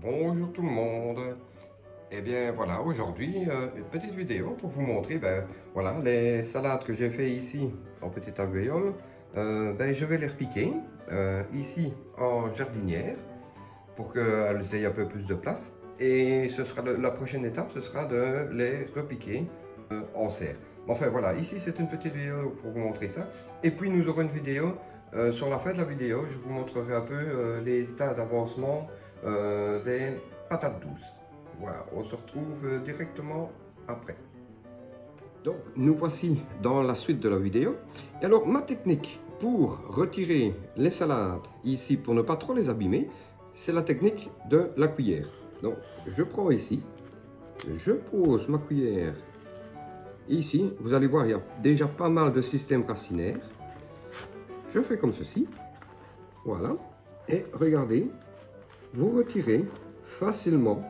Bonjour tout le monde. Eh bien voilà, aujourd'hui, une petite vidéo pour vous montrer voilà, les salades que j'ai fait ici en petite alvéole. Je vais les repiquer ici en jardinière pour qu'elles aient un peu plus de place. Et ce sera la prochaine étape, ce sera de les repiquer en serre. Enfin voilà, ici c'est une petite vidéo pour vous montrer ça. Et puis nous aurons une vidéo, sur la fin de la vidéo, je vous montrerai un peu l'état d'avancement des patates douces. Voilà, on se retrouve directement après. Donc nous voici dans la suite de la vidéo. Et alors ma technique pour retirer les salades ici, pour ne pas trop les abîmer, c'est la technique de la cuillère. Donc je prends ici, je pose ma cuillère ici, vous allez voir, il y a déjà pas mal de systèmes racinaires. Je fais comme ceci, voilà, et regardez, vous retirez facilement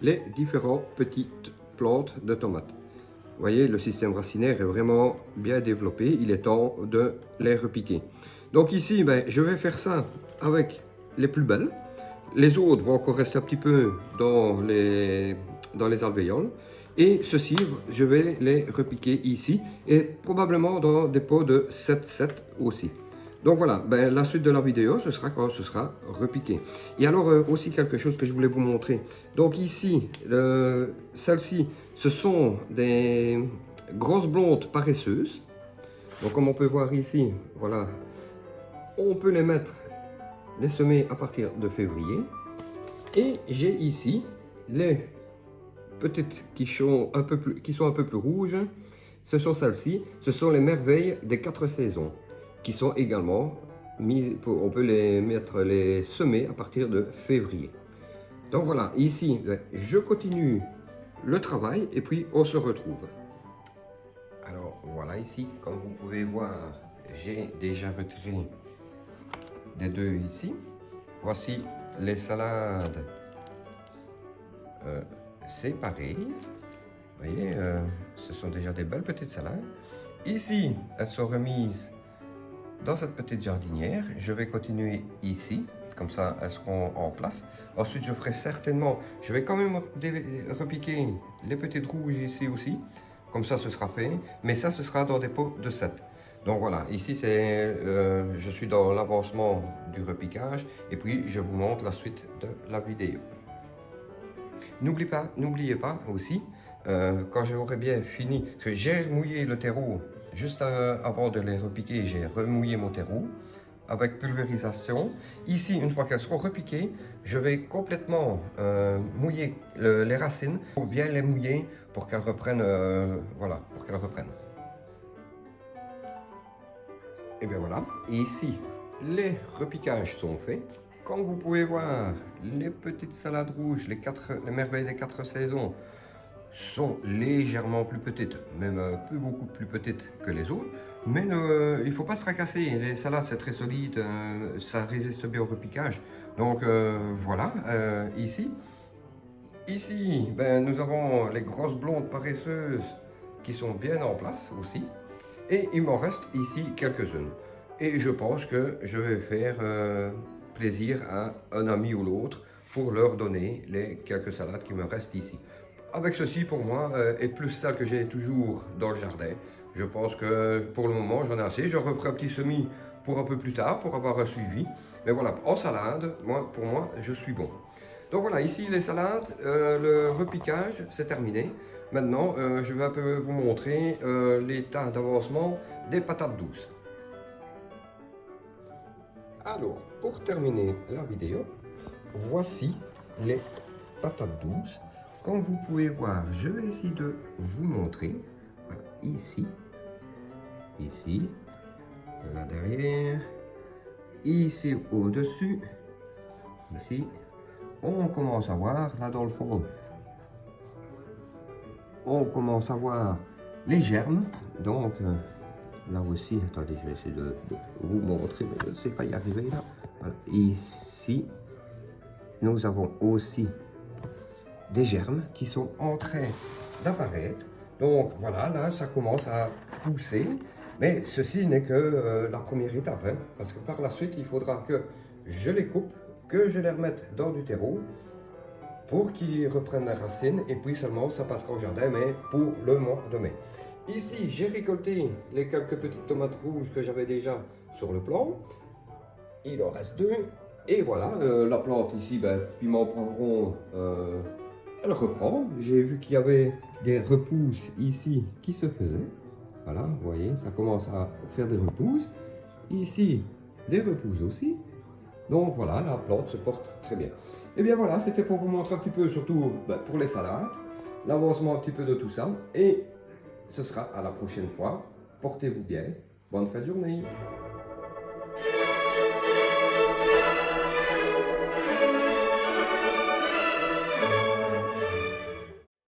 les différentes petites plantes de tomates. Vous voyez, le système racinaire est vraiment bien développé, il est temps de les repiquer. Donc ici, je vais faire ça avec les plus belles. Les autres vont encore rester un petit peu dans les alvéoles. Et ceci, je vais les repiquer ici et probablement dans des pots de 7-7 aussi. Donc voilà, la suite de la vidéo, ce sera quand ce sera repiqué. Et alors aussi quelque chose que je voulais vous montrer. Donc ici, celles-ci, ce sont des grosses blondes paresseuses. Donc comme on peut voir ici, voilà, on peut les mettre, les semer à partir de février. Et j'ai ici les petites qui sont un peu plus rouges. Ce sont celles-ci, ce sont les merveilles des 4 saisons, qui sont également mis, on peut les mettre, les semer à partir de février. Donc voilà, ici, je continue le travail et puis on se retrouve. Alors voilà, ici, comme vous pouvez voir, j'ai déjà retiré des deux ici. Voici les salades séparées. Vous voyez, ce sont déjà des belles petites salades. Ici, elles sont remises dans cette petite jardinière. Je vais continuer ici, comme ça elles seront en place. Ensuite, je ferai certainement, je vais quand même repiquer les petites rouges ici aussi. Comme ça, ce sera fait. Mais ça, ce sera dans des pots de 7. Donc voilà, ici, je suis dans l'avancement du repiquage. Et puis, je vous montre la suite de la vidéo. N'oubliez pas aussi, quand j'aurai bien fini, parce que j'ai mouillé le terreau juste avant de les repiquer, j'ai remouillé mon terreau avec pulvérisation. Ici, une fois qu'elles seront repiquées, je vais complètement mouiller les racines, pour bien les mouiller pour qu'elles reprennent, voilà, pour qu'elles reprennent. Et bien voilà, et ici, les repiquages sont faits. Comme vous pouvez voir, les petites salades rouges, les merveilles des 4 saisons, sont légèrement plus petites, même beaucoup plus petites que les autres. Mais il ne faut pas se tracasser, les salades c'est très solide, ça résiste bien au repiquage. Donc voilà, ici, nous avons les grosses blondes paresseuses qui sont bien en place aussi. Et il m'en reste ici quelques-unes. Et je pense que je vais faire plaisir à un ami ou l'autre pour leur donner les quelques salades qui me restent ici. Avec ceci, pour moi, et plus celles que j'ai toujours dans le jardin, je pense que pour le moment, j'en ai assez. Je referai un petit semis pour un peu plus tard, pour avoir un suivi. Mais voilà, en salade, pour moi, je suis bon. Donc voilà, ici les salades, le repiquage, c'est terminé. Maintenant, je vais un peu vous montrer l'état d'avancement des patates douces. Alors, pour terminer la vidéo, voici les patates douces. Comme vous pouvez voir, je vais essayer de vous montrer. Voilà, ici, là derrière, ici au-dessus, ici. On commence à voir, là dans le fond, on commence à voir les germes. Donc, là aussi, attendez, je vais essayer de vous montrer, mais je ne sais pas y arriver là. Voilà. Ici, nous avons aussi des germes qui sont en train d'apparaître. Donc voilà, là, ça commence à pousser. Mais ceci n'est que la première étape, hein, parce que par la suite, il faudra que je les coupe, que je les remette dans du terreau pour qu'ils reprennent la racine et puis seulement ça passera au jardin, mais pour le mois de mai. Ici, j'ai récolté les quelques petites tomates rouges que j'avais déjà sur le plan. Il en reste 2. Et voilà, la plante ici, ben, piment poivron, elle reprend. J'ai vu qu'il y avait des repousses ici qui se faisaient. Voilà, vous voyez, ça commence à faire des repousses. Ici, des repousses aussi. Donc voilà, la plante se porte très bien. Et bien voilà, c'était pour vous montrer un petit peu, surtout ben, pour les salades, l'avancement un petit peu de tout ça. Et ce sera à la prochaine fois. Portez-vous bien. Bonne fin de journée.